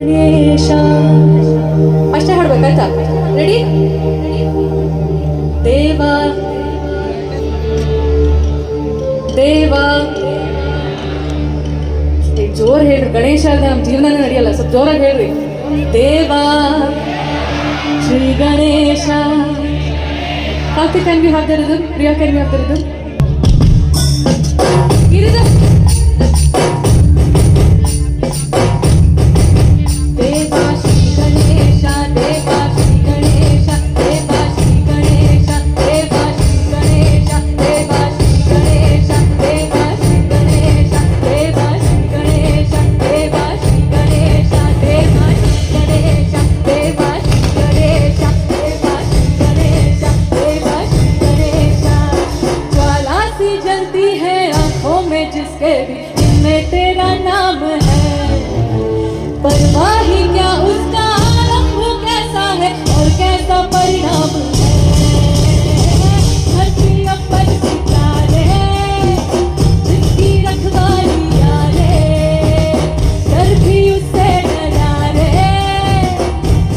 ಗಣೇಶ ಅಷ್ಟೇ ಹಾಡ್ಬೇಕಾಯ್ತಾ? ರೆಡಿ? ದೇವ ದೇವ ಜೋರ್ ಹೇಳ್ರಿ. ಗಣೇಶ ಅಲ್ಲದೆ ನಮ್ಮ ಜೀವನನೇ ನಡೆಯಲ್ಲ. ಸ್ವಲ್ಪ ಜೋರಾಗಿ ಹೇಳ್ರಿ. ದೇವ ಶ್ರೀ ಗಣೇಶ. ಕಾರ್ತಿಕ್ ಕ್ಯಾನ್ ಬಿ ಹಾಕ್ತಿರೋದು, ಪ್ರಿಯಾ ಕ್ಯಾನ್ ಬಿ ಹಾಕ್ತಿರೋದು ಇರಿದು. जिसके भी इनमें तेरा नाम है, परवाह ही क्या उसका आरंभ कैसा है और कैसा परिणाम है। धरती पर सितारे जिसकी रखवाली यारे, डर भी उससे डरा रे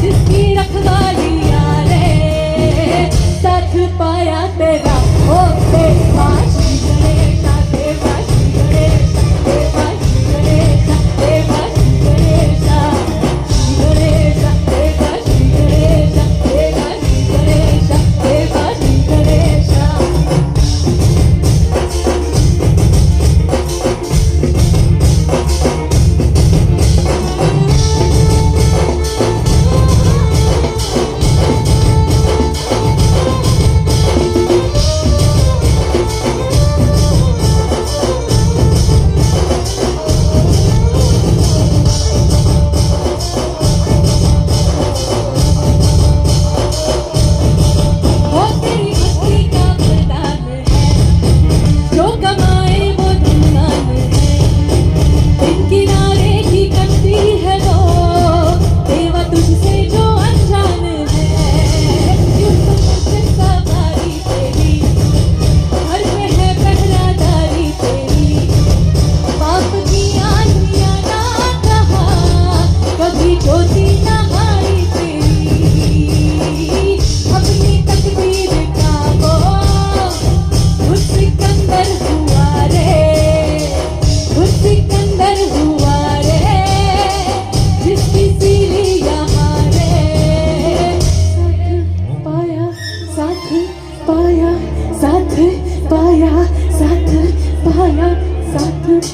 जिसकी रखवाली यारे। साथ पाया तेरा ओ देवा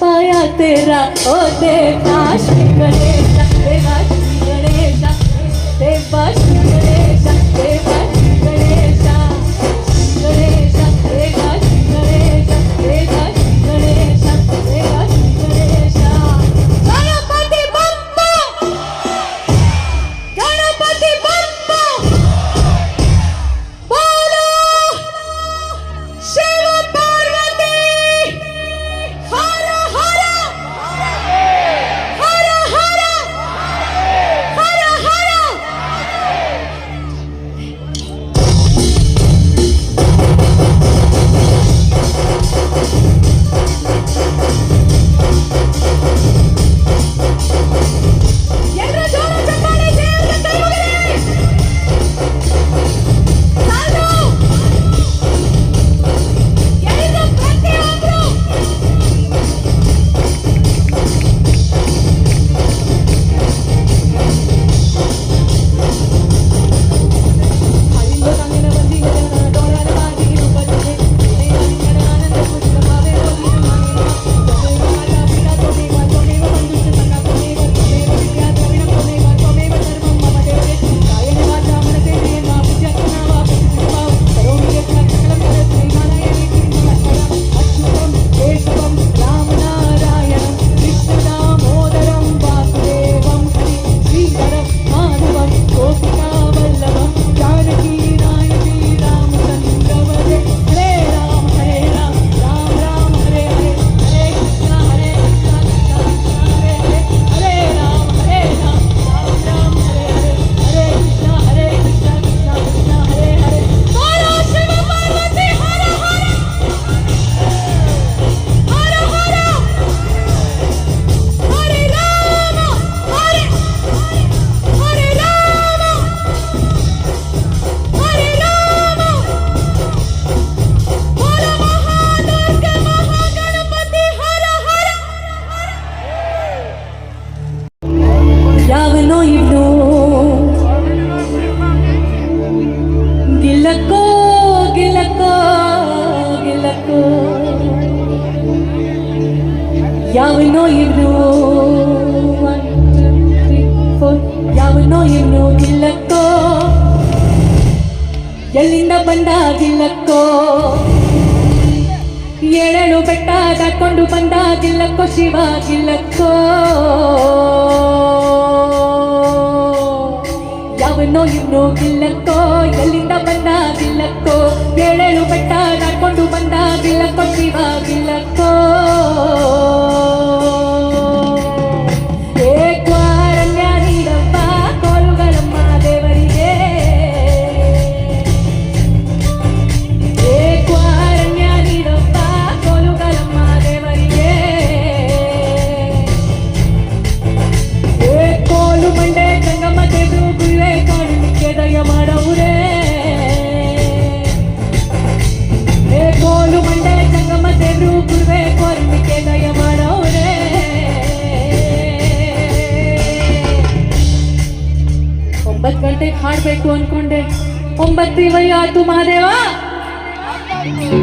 पाया तेरा ओ देवा श्री गणेश, देवा श्री गणेश, देवा श्री गणेश, देवा श्री गणेश, गणेश देवा श्री गणेश, देवा श्री गणेश, देवा श्री गणेश। गणपति बप्पा, गणपति बप्पा, बोलो शिव पार्वती हर हर हर हर ಬಂದಾಗಿಲ್ಲಕ್ಕೋ, ಏಳೇಳು ಬೆಟ್ಟ ದಾಟ್ಕೊಂಡು ಬಂದಾಗಿಲ್ಲಕ್ಕೋ ಶಿವಾಗಿಲ್ಲಕ್ಕೋ. ಯಾವನ್ನೋ ಇವ್ನೋ ಗಿಲ್ಲಕ್ಕೋ, ಎಲ್ಲಿಂದ ಬಂದಾಗಿಲ್ಲಕ್ಕೋ, ಏಳೇಳು ಬೆಟ್ಟ ದಾಟ್ಕೊಂಡು ಬಂದಾಗಿಲ್ಲಕ್ಕೋ ಶಿವಾಗಿಲ್ಲಕ್ಕೋ. ಗಂಟೆಗೆ ಹಾಡ್ಬೇಕು ಅನ್ಕೊಂಡೆ, 9:20 ಆಯ್ತು ಮಹಾದೇವ.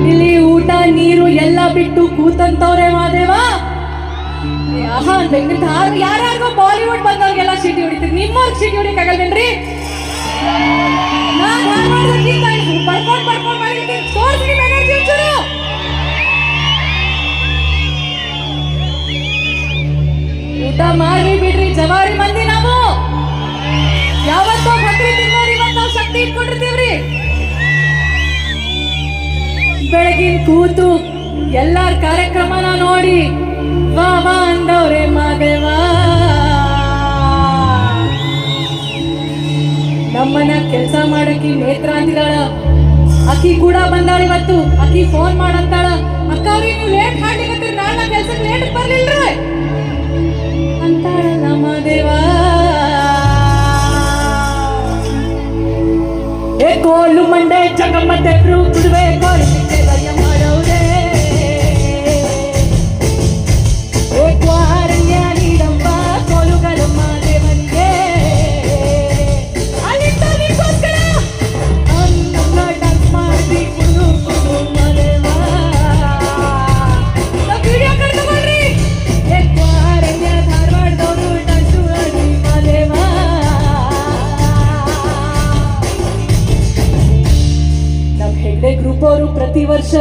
ಇಲ್ಲಿ ಊಟ ನೀರು ಎಲ್ಲ ಬಿಟ್ಟು ಕೂತಂತವ್ರೆ ಮಹಾದೇವ. ಆಹಾ ಬೆಂಗಳೂರು ಯಾರ್ಯಾರಿಗೋ ಬಾಲಿವುಡ್ ಬಂದವ್ರಿಗೆಲ್ಲ ಚೀಟಿ ಹೊಡಿತೀರಿ, ನಿಮ್ಮವ್ರಿಗೆ ಚೀಟಿ ಹೊಡಿಯಕ್ ಆಗಲ್ವೇನ್ರಿ? ಊಟ ಮಾಡ್ರಿ ಬಿಡ್ರಿ, ಜವಾರಿ ಮಂದಿ ನಾವು. ಯಾವತ್ತೋ ಭಕ್ತಿ ತಿನ್ನೋರು ಇವತ್ತು ನಾವು ಶಕ್ತಿ ಇಟ್ಕೊಂಡಿರ್ತೀವ್ರಿ. ಬೆಳಗಿನ ಕೂತು ಎಲ್ಲಾರ ಕಾರ್ಯಕ್ರಮನ ನೋಡಿ ವಾ ವಾ ಅಂದವ್ರೆ ಮಾದೇವ. ನಮ್ಮನ್ನ ಕೆಲಸ ಮಾಡಕ್ಕೆ ನೇತ್ರ ಅಂತಿದಾಳ, ಅಕ್ಕಿ ಕೂಡ ಬಂದಾಳ ಇವತ್ತು. ಅಕ್ಕಿ ಫೋನ್ ಮಾಡಂತಾಳ, ಅಕ್ಕವ್ರಿ ನೀವು ಲೇಟ್ ಹಾಡ್ಲಿಕ್ಕೆ ನಾಳೆ ಕೆಲ್ಸಕ್ಕೆ ಲೇಟ್ ಬರ್ಲಿಲ್ರಿ ಅಂತಾಳಲ್ಲ ಮಾದೇವ. ಕೋಲು ಮಂಡೆ ಜಗಮ್ಮತ್ತೆ ಬಿಡುವೆ ಕೋರಿಕೆ ದಯ ಮಾಡೌರೇ. ಕ್ವಾರಣ್ಯ ನೀಡಮ್ಮ ಕೋಲುಗಳಮ್ಮ ದೇವನಿಗೆ. ಅಲ್ಲಿಂದ ನಿಮ್ಗೋಸ್ಕರ ಅನ್ನ ಡಾನ್ಸ್ ಮಾಡಿ ಕುಡು ಕುಡು ಮದೇವ. ವಿಡಿಯೋ ಕಡ್ಕೊಂಡ್ರಿ ಕ್ವಾರಣ್ಯ ಧಾರವಾಡದವರು ಡಾನ್ಸು ಆಡಿ ಮದೇವ. ಹೆಗ್ಡೆ ಗ್ರೂಪ್ ಅವರು ಪ್ರತಿ ವರ್ಷ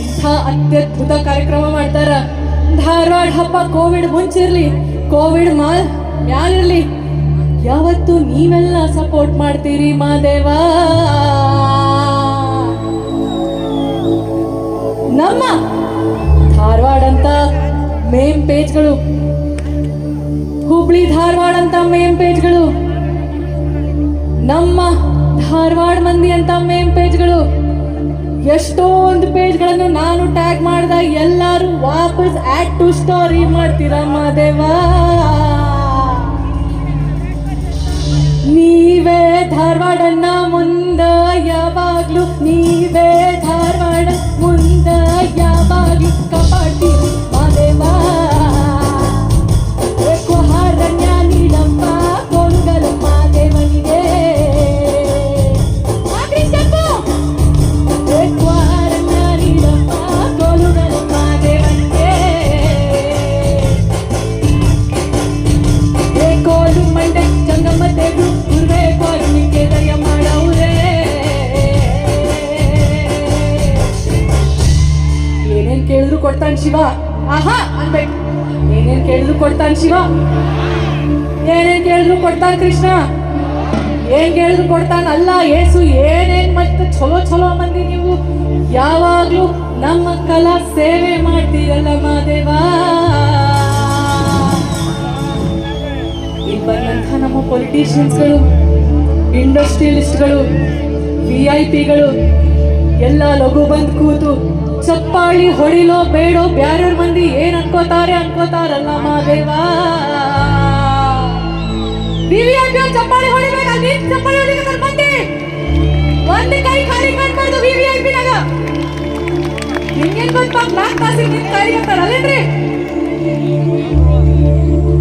ಇಂಥ ಅತ್ಯದ್ಭುತ ಕಾರ್ಯಕ್ರಮ ಮಾಡ್ತಾರ. ಧಾರವಾಡ ಹಬ್ಬ ಕೋವಿಡ್ ಮುಂಚಿರ್ಲಿ, ಕೋವಿಡ್ ಮ್ಯಾಲಿರ್ಲಿ, ಯಾವತ್ತು ನೀವೆಲ್ಲ ಸಪೋರ್ಟ್ ಮಾಡ್ತೀರಿ ಮಾದೇವ. ನಮ್ಮ ಧಾರವಾಡ ಅಂತ ಮೇನ್ ಪೇಜ್ಗಳು, ಹುಬ್ಳಿ ಧಾರವಾಡ ಅಂತ ಮೇನ್ ಪೇಜ್ಗಳು, ನಮ್ಮ ಧಾರವಾಡ ಮಂದಿ ಅಂತ ಮೇನ್ ಪೇಜ್ಗಳು, ಎಷ್ಟೊಂದು ಪೇಜ್ಗಳನ್ನು ನಾನು ಟ್ಯಾಗ್ ಮಾಡಿದ ಎಲ್ಲರೂ ವಾಪಸ್ ಆಡ್ ಟು ಸ್ಟೋರಿ ಮಾಡ್ತೀರಾ ಮಾದೇವ. ನೀವೇ ಧಾರವಾಡನ್ನ ಮುಂದ ಯಾವಾಗ್ಲೂ, ನೀವೇ ಧಾರವಾಡ ಮುಂದ ಯಾವಾಗ್ಲೂ ಕಾಪಾಡ್ತೀರಿ ಮಾದೇವ. ಹಾರಣ್ಯ ನೀಡಮ್ಮ ಕೋಲುಗಳಮ್ಮ ದೇವನಿಗೆ. ಏನೇನ್ ಕೇಳಿದ್ರು ಕೊಡ್ತಾನ ಶಿವ, ಆಹಾ ಅನ್ಬೇಕು. ಏನೇನ್ ಕೇಳಿದ್ರು ಕೊಡ್ತಾನ ಶಿವ, ಏನೇನ್ ಕೇಳಿದ್ರು ಕೊಡ್ತಾನ ಕೃಷ್ಣ, ಏನ್ ಕೇಳಿದ್ರು ಕೊಡ್ತಾನ ಅಲ್ಲ ಏಸು. ಏನೇನ್ ಮತ್ತೆ ಚಲೋ ಚಲೋ ಮಂದಿ ನೀವು ಯಾವಾಗ್ಲೂ ನಮ್ಮ ಕಲಾ ಸೇವೆ ಮಾಡ್ತೀರಲ್ಲ ಮಾದೇವ. ಇಲ್ಲಿ ಬಂದಂಥ ನಮ್ಮ ಪೊಲಿಟಿಷಿಯನ್ಸ್ಗಳು, ಇಂಡಸ್ಟ್ರಿಯಲಿಸ್ಟ್ಗಳು, VIP-ಗಳು ಎಲ್ಲ ಲಘು ಬಂದ್ ಕೂತು ಚಪ್ಪಾಳಿ ಹೊಡಿಲೋ ಬೇಡೋ ಬ್ಯಾರ್ಯಾರ ಮಂದಿ ಏನ್ ಅನ್ಕೋತಾರಲ್ಲ ಮಾದೇವ. VIP ಚಪ್ಪಾಳಿ ಹೊಡಿಬೇಕು, ಅಲ್ಲಿ ಚಪ್ಪಾಳಿ ಹೊಡಿಬೇಕು ಮಂದಿ. ಒಂದ್ ಕೈ ಖಾಲಿ ಕಾಣ್ಬಾರ್ದು VIP ನಾಗ. ನಿಮ್ಗೇನ್ ಗೊತ್ತ ಬ್ಲಾಕ್ ಪಾಸಿಂಗ್ ನಿಮ್ ಕೈ ಅಂತಾರಲ್ಲೇನ್ರಿ?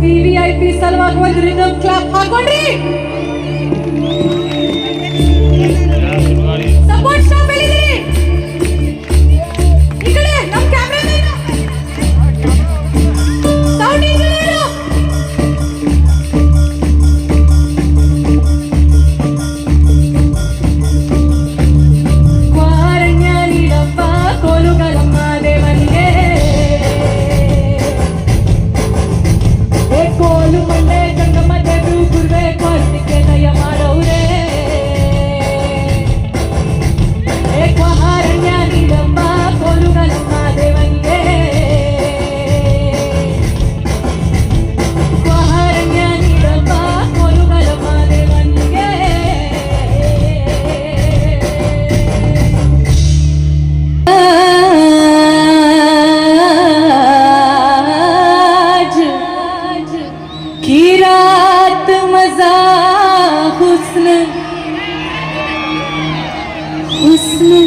VIP ಸಲುವಾಗಿ ಒಂದು ರಿದಮ್ ಕ್ಲಾಪ್ ಹಾಕೊಂಡ್ರಿ. ಸಪೋರ್ಟ್ ಸ್ಟಾಪ್ ಹೇಳಿದ್ರಿ. ಈ ಕಡೆ ನಮ್ ಕ್ಯಾಮ್ರಾಮನ್ ಸೌಂಡ್ ಇಂಜಿನಿಯರ್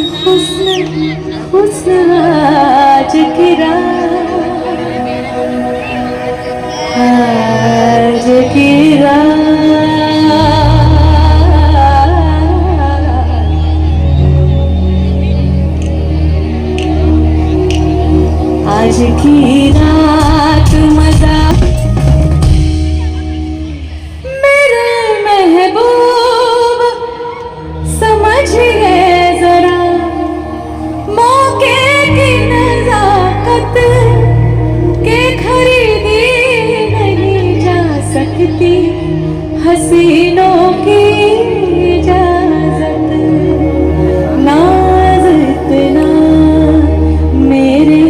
हुस्न हुस्न आज की रात, आज की रात, आज की रात मजा मेरे महबूब समझिए जरा, मौके की नजाकत के खरीदी नहीं जा सकती हसीनों की इजाजत, नाज इतना मेरे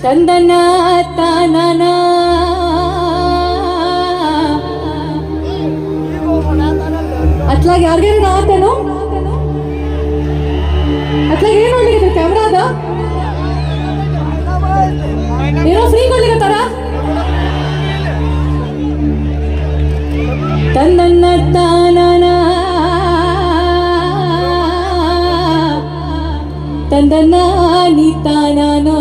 ತಂದನ ತಾನನ ಅತ್ಲಾಗ ಯಾರಿಗೇನು ಆತೇನು ಅತ್ಲಾಗ ಏನು ಮಾಡ್ಲಿಕ್ಕೆ ಕ್ಯಾಮ್ರಾದ ಏನೋ ಫ್ರೀ ಕೊಡ್ಲಿಕ್ಕತ್ತಾರ ತಂದನ್ನ ತಾನನ ತಂದನ್ನ ನೀ ತಾನೋ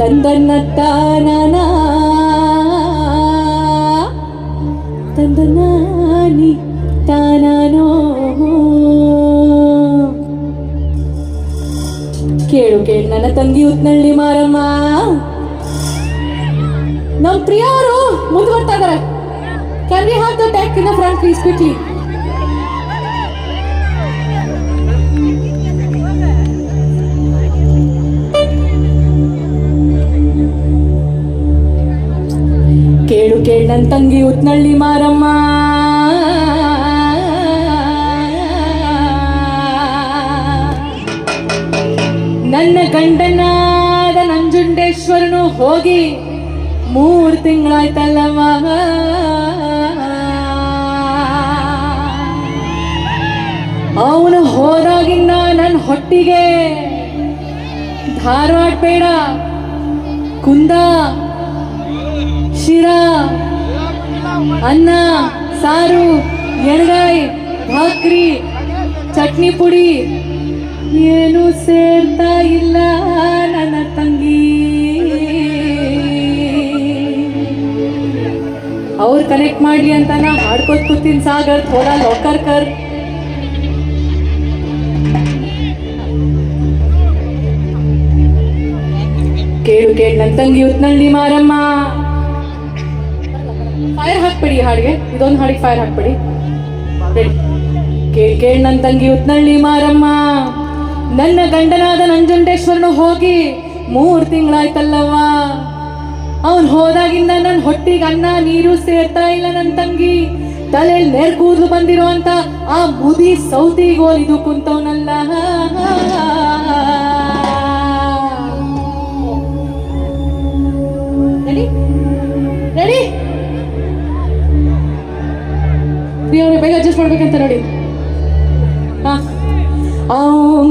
ತಂದನ್ನ ತಾನನ ತಂದನ್ನ ನೀ ತಾನೋ. ಕೇಳು ಕೇಳು ನನ್ನ ತಂಗಿ ಉತ್ನಳ್ಳಿ ಮಾರಮ್ಮ, ನಮ್ ಪ್ರಿಯಾ ಅವರು ಮುಂದುವರ್ತಾ ಇದಾರೆ. Can we have the tack in the front please quickly. ಕೇಳು ಕೇಳು ನನ್ನ ತಂಗಿ ಉತ್ನಳ್ಳಿ ಮಾರಮ್ಮ, ನನ್ನ ಗಂಡನಾದ ನಂಜುಂಡೇಶ್ವರನು ಹೋಗಿ 3 ತಿಂಗಳಾಯ್ತಲ್ಲವ. ಅವನು ಹೋದಾಗಿಂದ ನನ್ನ ಹೊಟ್ಟಿಗೆ ಧಾರವಾಡ ಬೇಡ, ಕುಂದ, ಶಿರಾ, ಅನ್ನ, ಸಾರು, ಎಣ್ಗಾಯಿ, ಭಾಕ್ರಿ, ಚಟ್ನಿ ಪುಡಿ ಏನು ಸೇರ್ತಾ ಇಲ್ಲ ನನ್ನ ತಂಗಿ. ಅವ್ರು ಕನೆಕ್ಟ್ ಮಾಡ್ಲಿ ಅಂತ ನಾ ಹಾಡ್ಕೋತ್ ಕೂತೀನಿ. ಸಾಗರ್ ಥೋಡಾ ಲೋಕರ್ ಕರ್. ಕೇಳು ಕೇಳು ನನ್ನ ತಂಗಿ ಉತ್ನಳ್ಳಿ ಮಾರಮ್ಮ. ಫೈರ್ ಹಾಕ್ಬಿಡಿ ಹಾಡಿಗೆ, ಇದೊಂದು ಹಾಡಿಗೆ ಫೈರ್ ಹಾಕ್ಬಿಡಿ. ಕೇಳ್ ನನ್ನ ತಂಗಿ ಉತ್ನಳ್ಳಿ ಮಾರಮ್ಮ, ನನ್ನ ಗಂಡನಾದ ನಂಜುಂಡೇಶ್ವರನು ಹೋಗಿ 3 ತಿಂಗಳಾಯ್ತಲ್ಲವ. ಅವನು ಹೋದಾಗಿಂದ ನನ್ನ ಹೊಟ್ಟಿಗೆ ಅನ್ನ ನೀರು ಸೇರ್ತಾ ಇಲ್ಲ ನನ್ನ ತಂಗಿ. ತಲೆಯಲ್ಲಿ ನೇರ್ ಕೂದಲು ಬಂದಿರೋ ಅಂತ ಆ ಮುದಿ ಸೌತಿಗೋಲಿದು ಕುಂತವನಲ್ಲ. ರೆಡಿ ಬೇಗ ಅಡ್ಜಸ್ಟ್ ಮಾಡ್ಬೇಕಂತ ನೋಡಿ.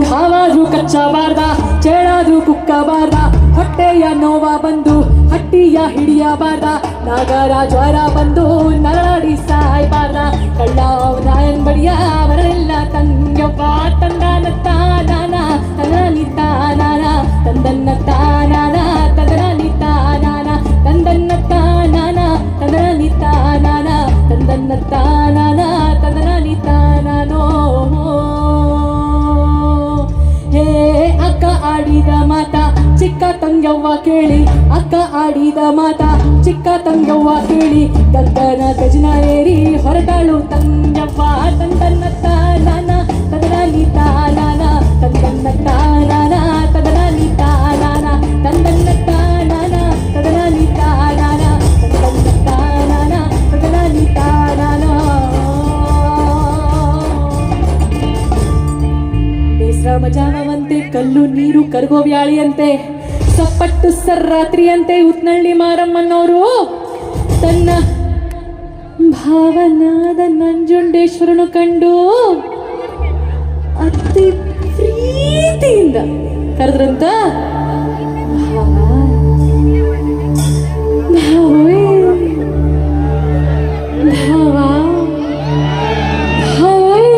ಹಾವಾದ್ರೂ ಕಚ್ಚಬಾರ್ದ, ಚೇಳಾದ್ರೂ ಕುಕ್ಕಬಾರ್ದ, ಹೊಟ್ಟೆಯ ನೋವ ಬಂದು ಹಟ್ಟಿಯ ಹಿಡಿಯಬಾರ್ದ, ನಾಗರ ಜ್ವರ ಬಂದು ನರಳಾಡಿ ಸಾಯ್ಬಾರ್ದ, ಕಳ್ಳ ನಾಯನ್ ಬಡಿಯ ಬರಲಿಲ್ಲ ತಂಗ್ಯವ್ವ ತಂದಾನ ತಾನಾನ ತದನ ತಾನಾನ ತಂದನ್ನ ತಾನಾನ ತದನ ತಾನಾನ ತಂದನ್ನ ತಾನಾನ ತದನ ತಾನಾನ ತಂದನ್ನ ತಾನಾನ ತದನ ತಾನಾನೋ. ಹೇ ಅಕ್ಕ ಆಡಿದ ಮಾತ ಚಿಕ್ಕ ತಂಗವ್ವ ಕೇಳಿ, ಅಕ್ಕ ಆಡಿದ ಮಾತ ಚಿಕ್ಕ ತಂಗವ್ವ ಕೇಳಿ, ಗದ್ದನ ಗಜನ ಏರಿ ಹೊರಟಾಳು ತಂಗವ್ವ ತಂದನ್ನ ತಾನಾನ ತದನ ತಾನಾನ ತಂದನ್ನ ತಾನಾನ ತದನ ತಾನಾನ ತಂದನ್ನ ತಾನಾನ ತದನ ತಾನಾನ ತಂದನ್ನ ತಾನಾನ ತದನ ತಾನಾನ. ಬೇಸರ ಮಜಾನವಂತೆ, ಕಲ್ಲು ನೀರು ಕರಗೋ ವ್ಯಾಳಿಯಂತೆ, ಸಪ್ಪಟ್ಟು ಸರ್ರಾತ್ರಿಯಂತೆ ಉತ್ನಳ್ಳಿ ಮಾರಮ್ಮನವರು ತನ್ನ ಭಾವನಾದ ನಂಜುಂಡೇಶ್ವರನು ಕಂಡು ಅತಿ ಪ್ರೀತಿಯಿಂದ ಕರೆದ್ರಂತ. ಭಾವೇ ಭಾವ ಭಾವೇ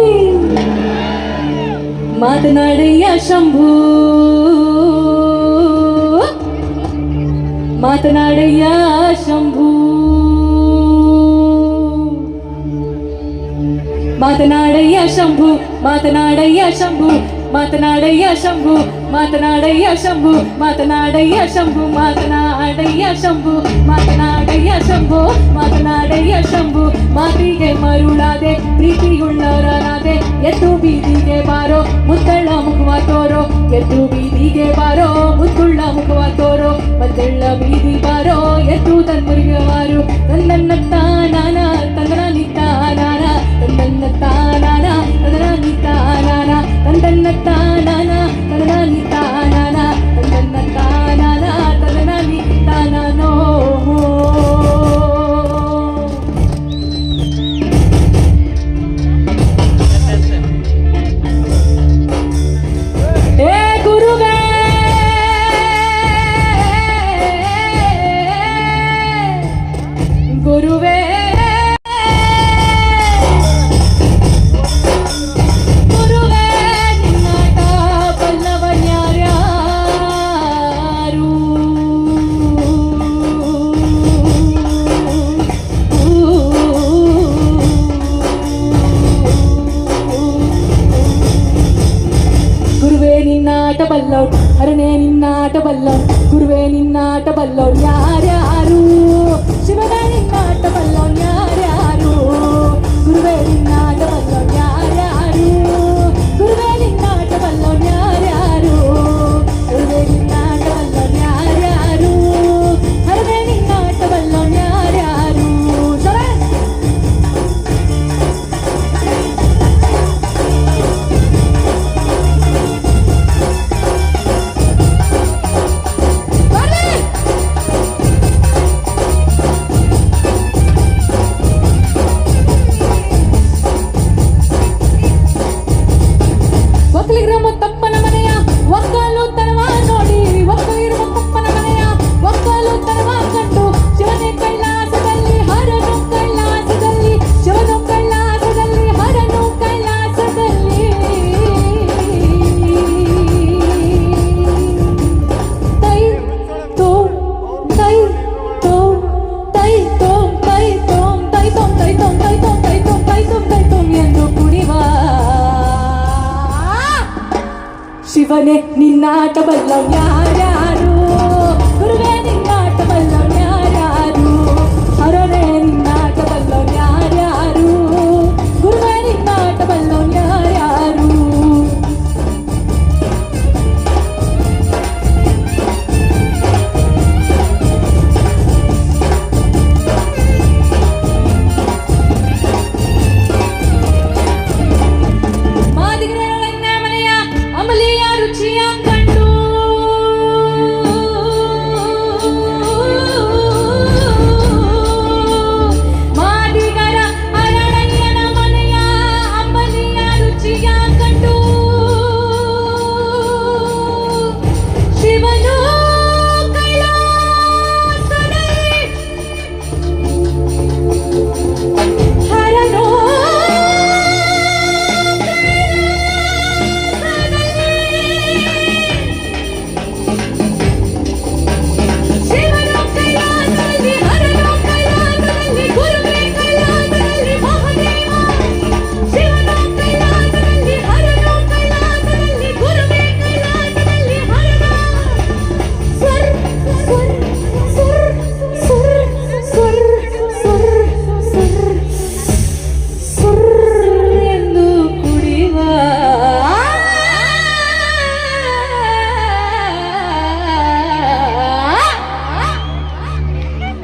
ಮಾತನಾಡಯ್ಯ ಶಂಭೂ, ಮಾತನಾಡಯ್ಯ ಶಂಭೂ, ಮಾತನಾಡಯ್ಯ ಶಂಭು, ಮಾತನಾಡಯ್ಯ ಶಂಭು, ಮಾತನಾಡಯ್ಯ ಶಂಭು, ಮಾತನಾಡಯ್ಯ ಶಂಭು, ಮಾತನಾಡಯ್ಯ ಶಂಭು, ಮಾತನಾಡಯ್ಯ ಶಂಭು, ಮಾತನಾಡಯ್ಯ ಶಂಭು, ಮಾತನಾಡಯ್ಯ ಶಂಭು. ಮಾತಿಗೆ ಮರುಳಾದೆ ಪ್ರೀತಿಯುಳ್ಳವರಾದೆ, ಎದ್ದು ಬೀದಿಗೆ ಬಾರೋ ಮುತ್ತಳ್ಳ ಮುಖವ ತೋರೋ, ಎದ್ದು ಬೀದಿಗೆ ಬಾರೋ ಮುತ್ತುಳ್ಳ ಮುಖವ ತೋರೋ, ಮದ್ದೆಳ್ಳ ಬೀದಿ ಬಾರೋ ಎದ್ದು ತನ್ಮುರಿಗೆ ಬಾರು. ತಂದನ್ನ ತಾನಾನ ತಂದನ ನಿತ್ತಾನಾನ ತಂದನ್ನ ತಾನಾನ ತಂದನ ನಿತ್ತಾನಾನ ತಂದನ್ನ ತಾನಾನ ತಂದನ ನಿತ್ತಾನಾನ ತಂದನ್ನ ತಾನಾನ ತಂದನ ನಿತ್ತಾನೋ. ಗುರುವೇ ಶಿವನೇ ನಿನ್ನಾಟ ಬಲ್ಲವ್ ಯಾರ್ಯಾರು, ಗುರುವೇ ನಿನ್ನಾಟ ಬಲ್ಲವ್ ಯಾರ್ಯಾರು, ಹರನೇ ನಿನ್ನಾಟ ಬಲ್ಲವ್ ಯಾರ್ಯಾರು, ಗುರುವೇ ನಿನ್ನಾಟ ಬಲ್ಲವ್ ಯಾರ್ಯಾರು.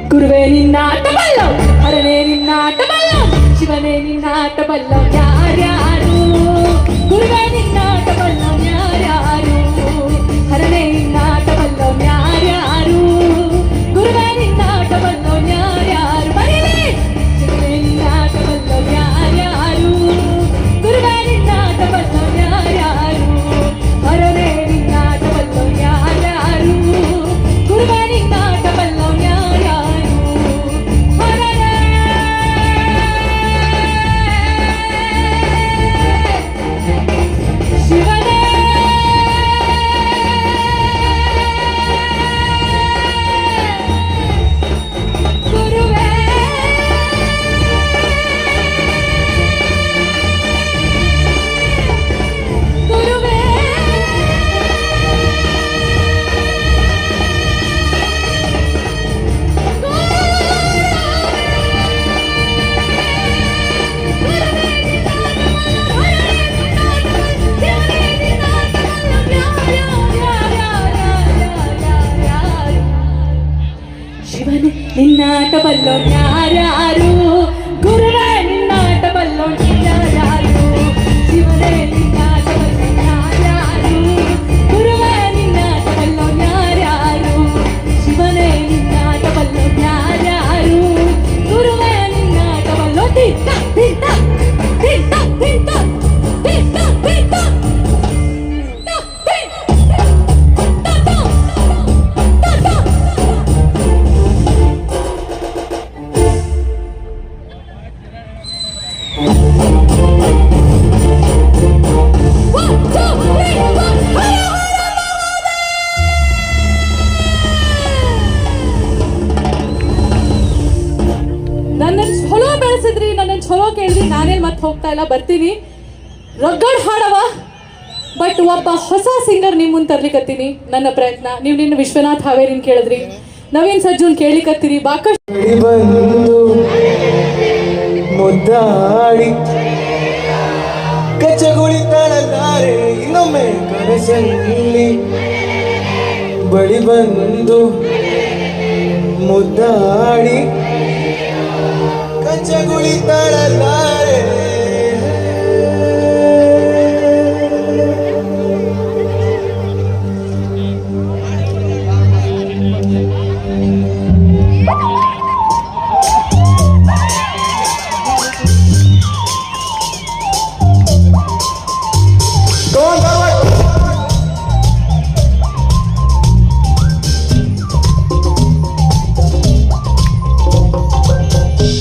ಗುರುವೇ ನಿನ್ನಾಟ ಬಲ್ಲವ್, ಹರನೇ ನಿನ್ನಾಟ ಬಲ್ಲವ್, ಶಿವನೇ ನಿನ್ನಾಟ ಬಲ್ಲವ್ ಯಾರ್ಯಾರು, ಗುರುವೇ ನಿನ್ನಾಟ ಬಲ್ಲವ್ ಯಾರ್ಯಾರು, ಹರನೇ ನಿನ್ನಾಟ ಬಲ್ಲವ್ ಯಾರ್ಯಾರು, ಗುರುವೇ ನಿನ್ನಾಟ ಬಲ್ಲವ್ ಯಾರ್ಯಾರು. ಬರೀಲಿ ಶಿವನೇ ನಿನ್ನಾಟ ಬಲ್ಲವ್ ಯಾರ್ಯಾರು, ಗುರುವೇ ನಿನ್ನಾಟ ಬಲ್ಲವ್ ಯಾರ್ಯಾರು, ಹರನೇ ನಿನ್ನಾಟ ಬಲ್ಲವ್ ಯಾರ್ಯಾರು, ಗುರುವೇ ನಿನ್ನಾಟ ಬಲ್ಲವ್ ಯಾರ್ಯಾರು. ಶಿವನೇ ನಿನ್ನಾಟ ಬಲ್ಲೋನ್ ಯಾರ್ಯಾರು, ಗುರುವೇ ನಿನ್ನಾಟ ಬಲ್ಲೋನ್ ಯಾರ್ಯಾರು, ಶಿವನೇ ನಿನ್ನಾಟ ಬಲ್ಲೋನ್ ಯಾರ್ಯಾರು, ಗುರುವೇ ನಿನ್ನಾಟ ಬಲ್ಲೋನ್ ಯಾರ್ಯಾರು, ಶಿವನೇ ನಿನ್ನಾಟ ಬಲ್ಲೋನ್ ಯಾರ್ಯಾರು, ಗುರುವೇ ನಿನ್ನಾಟ ಬಲ್ಲೋನ್. ತಿಂತ ತಿಂತ ತಿಂತ ತಿಂತ ತಿಂತ ತಿಂತ ನನ್ನನ್ನು ಚಲೋ ಬೆಳೆಸಿದ್ರಿ, ನನ್ನನ್ನು ಚಲೋ ಕೇಳಿದ್ರಿ. ನಾನೇನು ಮತ್ತೆ ಹೋಗ್ತಾ ಇಲ್ಲ, ಬರ್ತೀನಿ. ರಗ್ಗಡ್ ಹಾಡವ, ಬಟ್ ಒಬ್ಬ ಹೊಸ ಸಿಂಗರ್ ನಿಮ್ಮ ಮುಂದೆ ತರ್ಲಿಕ್ಕತ್ತೀನಿ. ನನ್ನ ಪ್ರಯತ್ನ. ನೀವು ನಿನ್ನ ವಿಶ್ವನಾಥ್ ಹಾವೇರಿನ ಕೇಳಿದ್ರಿ, ನವೀನ್ ಸಜ್ಜುನ್ ಕೇಳಿಕತ್ತೀರಿ. ಬಾಕಷ್ಟು ಮುದ್ದಾಡಿ ಕಚ್ಚಗುಳಿ ತಾಳಲಾರೆ ಇನ್ನೊಮ್ಮೆ ಕನಸಲ್ಲಿ ಬಳಿ ಬಂದು ಮುದ್ದಾಡಿ ಕಚ್ಚಗುಳಿ ತಾಳಲಾರೆ.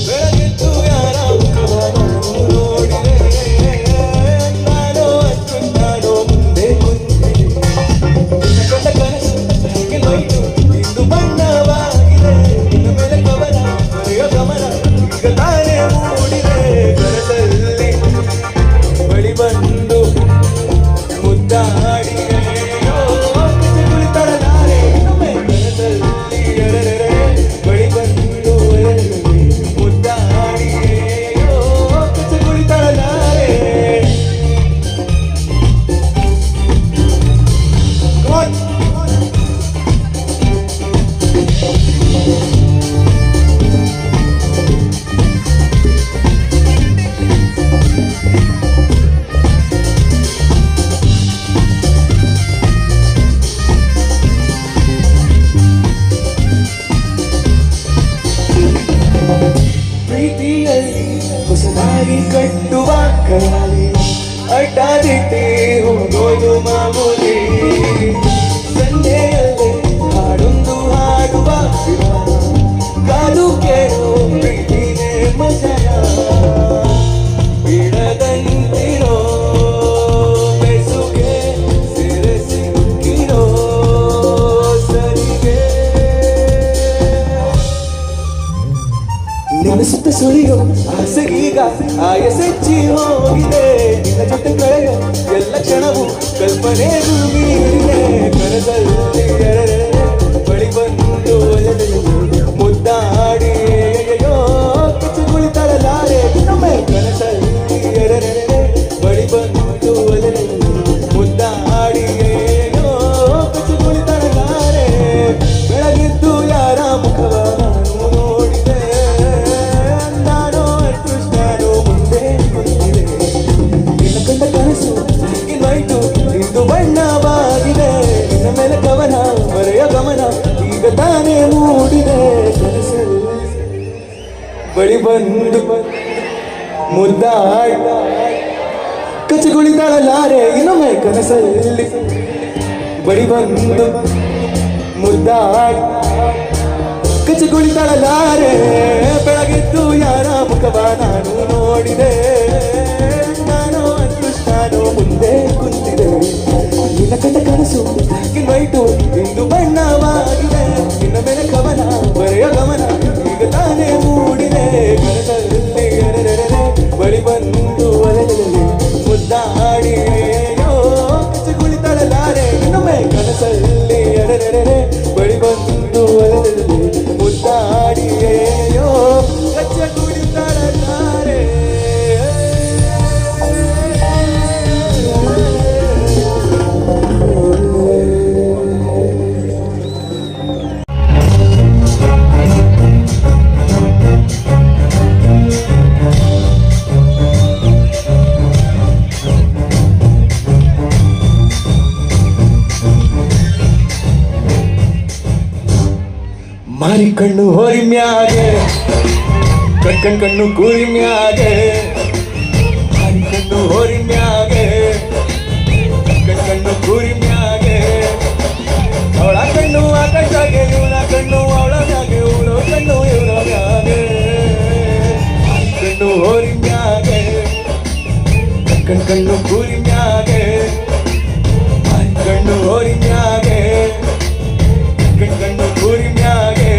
ಬೆಳಗಿದ್ದು ಯಾರ ಕಟ್ಟುವ ಕರಾಲಿ ಅಡ್ಡಾದಿಟ್ಟಿ ಹೋಗೋದು ಮಾಮೂಲಿ ಸಂಜೆಯಲ್ಲೇ ಹಾಡೊಂದು ಹಾಡುವ ವಿಧಾನ ಕಾದು ಕೇಳೋ ಪ್ರೀತಿನೇ ಮಜಯ ಬಿಡದಂತಿರೋ ಬೆಸುಗೆ ಸೆರೆ ಸಿಕ್ಕಿರೋ ಸರಿಗೆ ನಿನ್ನ ಸುತ್ತ ಸುಳಿಯೋ ಆಸೆಗೀಗ ಆಯಸೆಚ್ಚಿ ಹೋಗಿದೆ ನಿನ್ನ ಜೊತೆ ಕಳೆಯೋ ಎಲ್ಲ ಕ್ಷಣವು ಕಲ್ಪನೆಗೂ ಮೀರಿದೆ ಕನಸಲ್ಲಿ ಎರರೆ ಬಳಿ ಬಂದು ಮುದ್ದಾಡಿ ಅಯ್ಯೋ ಕಿಚ್ಚುಗುಳಿತಳಲಾರೆ ಇನ್ನೊಮ್ಮೆ ಕನಸಲ್ಲಿ ಎರರೆ ಬಳಿ ಬಂದು ಮುದ್ದಾಡಿ ಅಯ್ಯೋ ಕಿಚ್ಚುಗುಳಿತಳಲಾರೆ ಬೆಳಗಿದ್ದು ಯಾರ ಮುಖವ ನಾನು ನೋಡಿದೆ ನಾನೋ ಅದೃಷ್ಟನೋ ಮುಂದೆ ಬಂದಿದೆ ನಿನ್ನ ಕಂಡ ಕನಸು ಇನ್ನೊಯ್ತು ಇಂದು ಬಣ್ಣವಾಗಿದೆ ನಿನ್ನ ಮೇಲೆ ಕವನ ಬರೆಯ ಗಮನ ಈಗ ತಾನೇ ಮೂಡಿದೆ ಕನಸಲ್ಲಿ ಬಳಿ ಬಂದು ಮುದ್ದಾಡಿ ಕಚ್ಚಗುಳಿತಾಳಲಾರೆ ಇನ್ನೊಮ್ಮೆ ಕನಸಲ್ಲಿ ಬಳಿ ಬಂದು ಮುದ್ದಾಡಿ ಕಚ್ಚಗುಳಿತಾಳಲಾರೆ ಬೆಳಗಿದ್ದು ಯಾರ ಮುಖವ ನಾನು ನೋಡಿದೆ ನಾನು ಅದೃಷ್ಟನೋ ಮುಂದೆ ಕುಂತಿದೆ ನಿನ್ನ ಕಂಡ ಕನಸು ಕಿನ್ವೈಟು ಇಂದು ಬಣ್ಣವಾಗಿದೆ ನಿನ್ನ ಮೇಲೆ ಕವನ ಬರೆಯ ಗಮನ ಈಗ ತಾನೇ ಮೂಡಿದೆ ಕನಸಲ್ಲಿ ಎರರೆರೆ ಬಳಿ ಬಂದು ಒಲೆಯಲ್ಲಿ ಮುದ್ದಾಡಿ ಅಯ್ಯೋ ಕಚ್ಚಗುಳಿತಳಲಾರೆ ಇನ್ನೊಮ್ಮೆ ಕನಸಲ್ಲಿ ಎರರೆರೆ ಬಳಿ ಬಂದು ಒಲೆಯಲ್ಲಿ ಮುದ್ದಾಡಿ ಅಯ್ಯೋ ಕಚ್ಚಗುಳಿತಳಲಾರೆ ಮಾರಿ ಕಣ್ಣು ಹೋರಿ ಮ್ಯಾಗೆ ಕಣ್ಣು ಕೂರಿ ಮ್ಯಾಗೆ ಮಾರಿ ಕಣ್ಣು ಹೋರಿ ಮ್ಯಾಗೆ ಕಣ್ಣು ಕೂರಿ ಮ್ಯಾಗೆ ಅವಳ ಕಣ್ಣು ಆಕಾಶಾಗೆ ಇವಳ ಕಣ್ಣು ಅವಳ ಮ್ಯಾಗೆ ಇವಳು ಕಣ್ಣು ಇವಳ ಮ್ಯಾಗೆ ಮಾರಿ ಕಣ್ಣು ಹೋರಿ ಮ್ಯಾಗೆ ಕಣ್ಣು ಕೂರಿ ಮ್ಯಾಗೆ ಮಾರಿ ಕಣ್ಣು ಹೋರಿ ಮ್ಯಾಗೆ ಕಣ್ಣು ಕೂರಿ ಮ್ಯಾಗೆ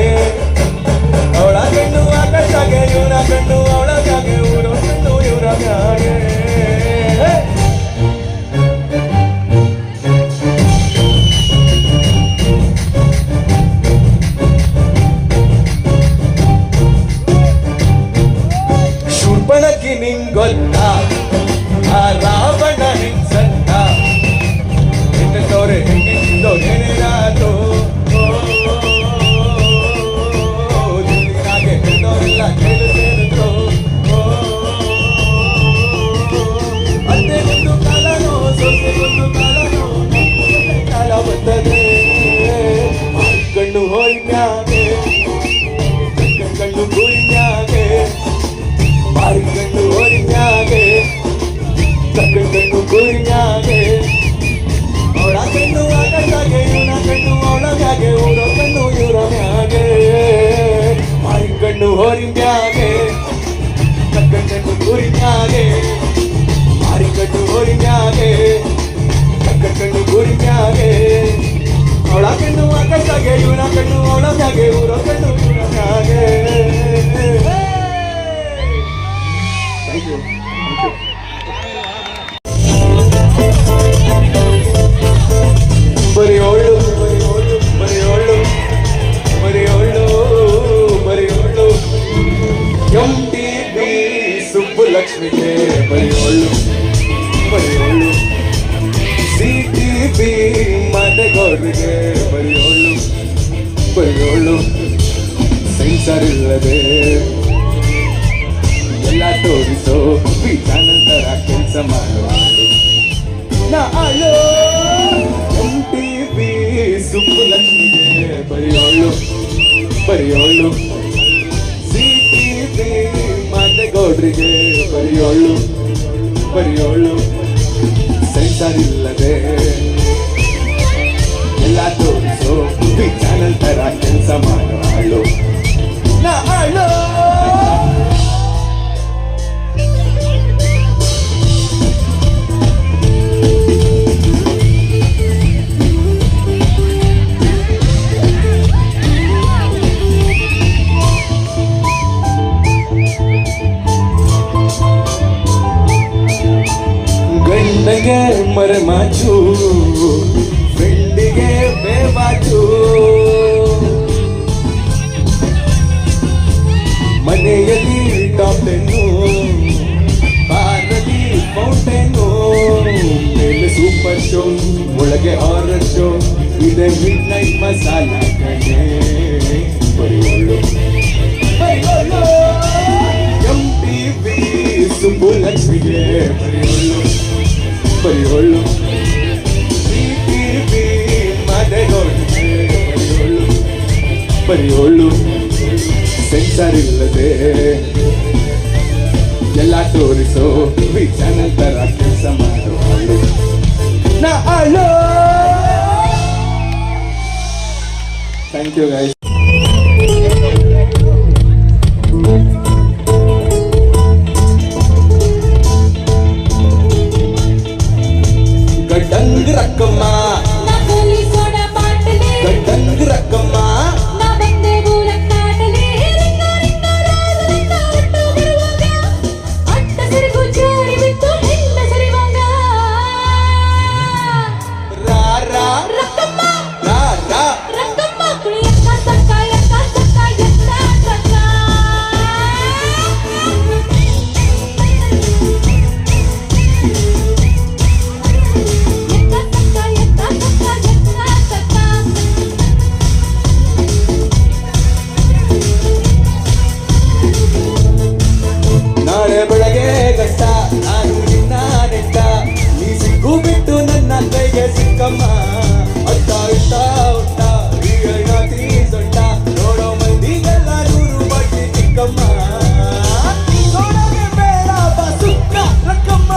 ಅವಳ ಕಣ್ಣು ಆಕಾಶಾಗೆ ಇವರ ಕಣ್ಣು ಅವಳ ಮ್ಯಾಗೆ ಇವರ ಕಣ್ಣು ಇವರ ಮ್ಯಾಗೆ ಶೂರ್ಪಣಕ್ಕಿ ನಿಂಗೊತ್ತ ಆ ರಾವಣ ಹಿಂಸತ್ತ ಹೆಂಗವ್ರೆ ಹೆಂಗಿಂದೋ ಏನೇನಾತು ಕಣ್ಣು ಹೋರಿ ಮ್ಯಾಗೆ ಕಣ್ಣು ಕೂರಿ ಮ್ಯಾಗೆ ಮಾರಿ ಕಣ್ಣು ಹೋರಿ ಮ್ಯಾಗೆ ಕಣ್ಣು ಕೂರಿ ಮ್ಯಾಗೆ ಅವಳ ಕಣ್ಣು ಆಕಾಶಾಗೆ ಇವನ ಕಣ್ಣು ಅವಳ ಮ್ಯಾಗೆ ಊರ ಕಣ್ಣು ಇವರ ಮ್ಯಾಗೆ ಮಾರಿ ಕಣ್ಣು ಹೋರಿ ಮ್ಯಾಗೆ ಕಣ್ಣು ಕೂರಿ ಮ್ಯಾಗೆ ಮಾರಿ ಕಣ್ಣು ಹೋರಿ ಮ್ಯಾಗೆ ಕಣ್ಣು ಕೂರಿ ಮ್ಯಾಗೆ ಅವಳ ಕಣ್ಣು ಆಕಾಶಾಗೆ ಇವನ ಕಣ್ಣು ಅವಳ ಮ್ಯಾಗೆ ಊರ ಕಣ್ಣು ಇವರ ಮ್ಯಾಗೆ ಥ್ಯಾಂಕ್ ಯು ಬರೀ ಒಳ್ಳು ಬರೀ ಒಳ್ಳು ಬರೀ ಒಳ್ಳು ಬರೀ ಒಳ್ಳು ಬರೀ ಒಳ್ಳು MTV ಸುಬ್ಬುಲಕ್ಷ್ಮಿಗೆ ಬರೀ ಒಳ್ಳು ಬರೀ ಒಳ್ಳು CTV ಮನೆಗೋರಿಗೆ ಬರೀ ಒಳ್ಳು ಸೆನ್ಸರ್ ಇಲ್ಲದೆ ಎಲ್ಲ ತೋರಿಸೋ ನಂತರ ಕೆಲಸ ಮಾಡುವಾಳು ನಾಳು MTV ಸುಬ್ಬುಲಕ್ಷ್ಮಿಗೆ ಬರೀ ಒಳ್ಳು CTV ಮನೆಗೋಡ್ರಿಗೆ ಬರೀ ಒಳ್ಳು ಬರೆಯೋಳು ಸೆನ್ಸರ್ ಇಲ್ಲದೆ ಎಲ್ಲ ತೋರಿಸೋ ಚಾನಲ್ ತರ ಕೆಲಸ ಮಾಡೋ ಹಾಳು ನಾ ಹಾಳು ಗಂಡಗೆ ಮರಮಾಚು ಫ್ರೆಂಡಿಗೆ ಬೇವಾಚು ಮನೆಯಲ್ಲಿ ಟಾಪ್ಟೆನ್ನು ಬಾರಲ್ಲಿ ಫೌಂಟೇನು ಮೇಲೆ ಸೂಪರ್ ಶೋ ಒಳಗೆ ಹಾರರ್ ಶೋ ಇದೆ ಮಿಡ್ ನೈಟ್ ಮಸಾಲ ಕಡೆ ಬರೆಯೋಳು MTV ಸುಬ್ಬುಲಕ್ಷ್ಮಿಗೆ ಬರೆಯೋಳು BTV ಮದೆಗೋಳಿಗೆ ಬರೆಯೋಳು ಸೆನ್ಸರ್ ಇಲ್ಲದೆ ಎಲ್ಲ ತೋರಿಸೋ ಚಾನಲ್ ತರ ಕೆಲಸ ಮಾಡೋ ಹಾಳು ನಾ ಹಾಳು ಥ್ಯಾಂಕ್ ಯು ಗೈಸ್ ಗಡ್ಡಂಗ್ ರಕ್ಕಮ್ಮ ಗಡ್ಡಂಗ್ ರಕ್ಕಮ್ಮ ನಾಳೆ ಬೆಳಗ್ಗೆ ಗಂಟ ನಾನು ನಿನ್ನ ನೆಟ್ಟ ನೀ ಸಿಕ್ಕು ಬಿಟ್ಟು ನನ್ನ ಕೈಗೆ ಸಿಕ್ಕಮ್ಮ ಅಟ್ಟ ಇಟ್ಟ ಉಂಟ ನಾತಿ ಸೊಂಟ ನೋಡೋ ಮಂದಿಗೆಲ್ಲ 100 ಬಡ್ಡಿ ಚಿಕ್ಕಮ್ಮ ನೋಡೋಕೆ ಬೇಡ ಬಾ ಸುಕ್ಕ ರಕ್ಕಮ್ಮ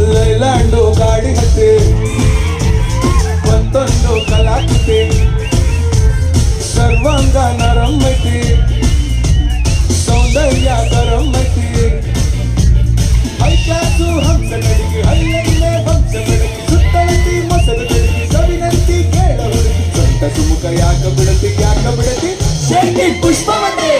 ಲೈಲಾಂಡು ಗಾಡಿ ಹತ್ತಿ ಮತ್ತೊಂದು ಕಲಾಕೃತಿ ಸರ್ವಾಂಗ ನರಮ್ಮತಿ ಸೌಂದರ್ಯ ಗರಮ್ಮತಿ ಹೈ ಕ್ಲಾಸು ಹಂಸ ನಡಿಗೆ ಹೈಯಲ್ಲೇ ಹಂಸ ಬೆಳಗಿ ಸುತ್ತಳತಿ ಮೊಸರು ಬೆಳಗಿ ಸವಿನಂತಿ ಕೇಳ ಹುಡುಗಿ ಸೊಂಟ ಸುಮುಖ ಯಾಕ ಬಿಡತಿ ಶೆಟ್ಟಿ ಪುಷ್ಪವತಿ